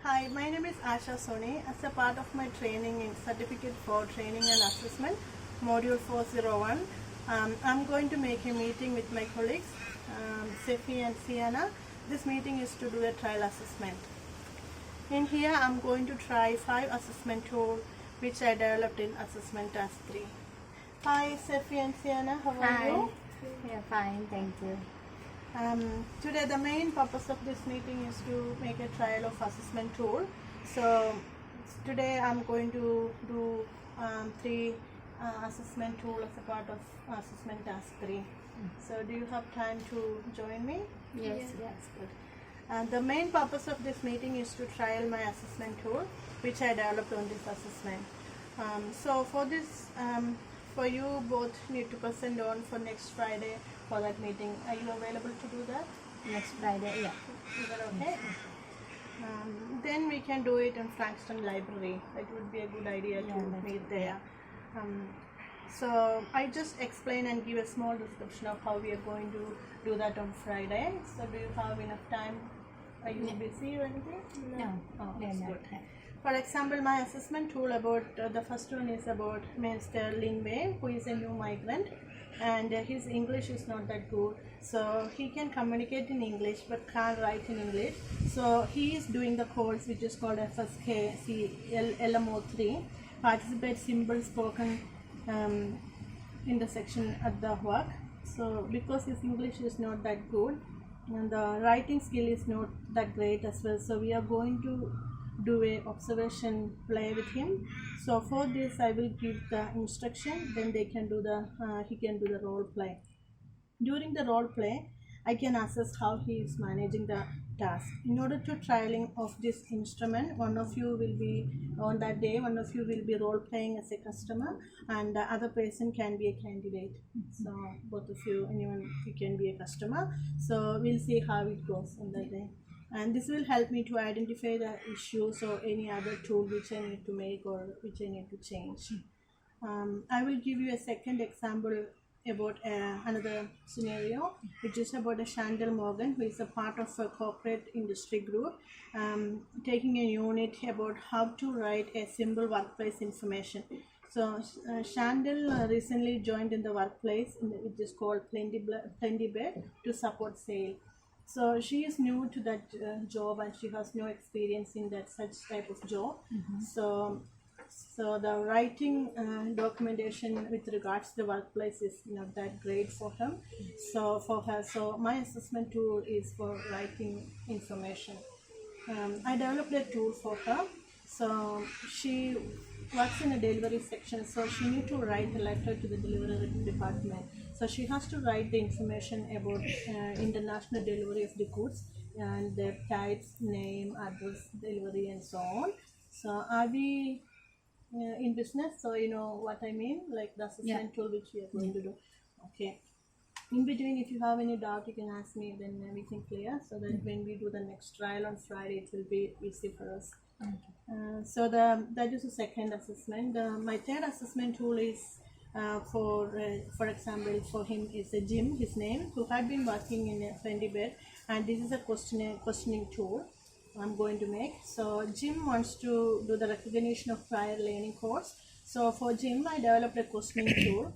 Hi, my name is Asha Soni. As a part of my training in Certificate for Training and Assessment, Module 401, I'm going to make a meeting with my colleagues, Sefi and Sienna. This meeting is to do a trial assessment. In here, I'm going to try 5 assessment tools which I developed in Assessment Task 3. Hi, Sefi and Sienna, how are you? Yeah, fine, thank you. Today the main purpose of this meeting is to make a trial of assessment tool. So today I'm going to do 3 assessment tool as a part of assessment task 3. So do you have time to join me? Yes. Good. And the main purpose of this meeting is to trial my assessment tool which I developed on this assessment. So for this, for you both need to present on for next Friday for that meeting. Are you available to do that? Next Friday, yeah. Is that okay? Then we can do it in Frankston Library. It would be a good idea to meet there. So I just explain and give a small description of how we are going to do that on Friday. So do you have enough time? Are you busy or anything? No. Oh, Yeah, that's no. good. For example, my assessment tool about the first one is about Mr. Lin Wei, who is a new migrant, and his English is not that good. So he can communicate in English but can't write in English. So he is doing the course which is called FSK LMO3, Participate Simple Spoken in the section at the work. So because his English is not that good and the writing skill is not that great as well, so we are going to do a observation play with him. So for this I will give the instruction, then they can do the he can do the role play. During the role play I can assess how he is managing the task. In order to trialing of this instrument, one of you will be on that day, one of you will be role playing as a customer and the other person can be a candidate. So both of you, anyone, you can be a customer. So we'll see how it goes on that day. And this will help me to identify the issues or any other tool which I need to make or which I need to change. I will give you a second example about another scenario, which is about a Chandel Morgan, who is a part of a corporate industry group, taking a unit about how to write a simple workplace information. So Chandel recently joined in the workplace, which is called Plenty Bed, to support sale. So she is new to that job and she has no experience in that such type of job. So the writing documentation with regards to the workplace is not that great for her. So for her, so my assessment tool is for writing information. I developed a tool for her. So she works in a delivery section, so she need to write a letter to the delivery department. So she has to write the information about international delivery of the goods and their types, name, address, delivery, and so on. So are we in business? So you know what I mean, like the assessment tool which we are going to do. Okay. In between, if you have any doubt, you can ask me, then we can clear, so that when we do the next trial on Friday, it will be easy for us. So that is the second assessment. My third assessment tool is for example, for him is a Jim, his name, who had been working in a friendly bed, and this is a questioning tool I'm going to make. So Jim wants to do the recognition of prior learning course. So for Jim, I developed a questioning tool.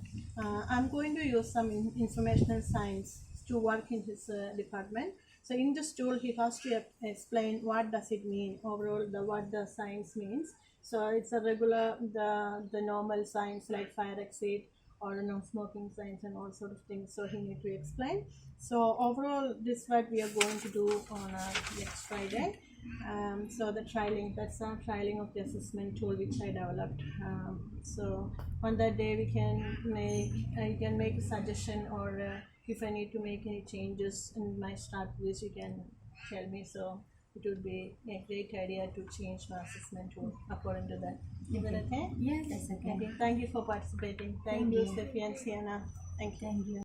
I'm going to use some informational science to work in his department. So in this tool, he has to explain what does it mean overall, what the science means. So it's a regular, the normal science like fire exit or non-smoking science and all sort of things. So he need to explain. So overall, this is what we are going to do on next Friday. So the trialing, that's our trialing of the assessment tool which I developed. So on that day we can make, you can make a suggestion, or if I need to make any changes in my strategies, you can tell me. So it would be a great idea to change my assessment tool according to that. Is that okay? Yes, that's okay. Okay. Thank you for participating. Thank you, Sefi and Sienna. Thank you. Thank you.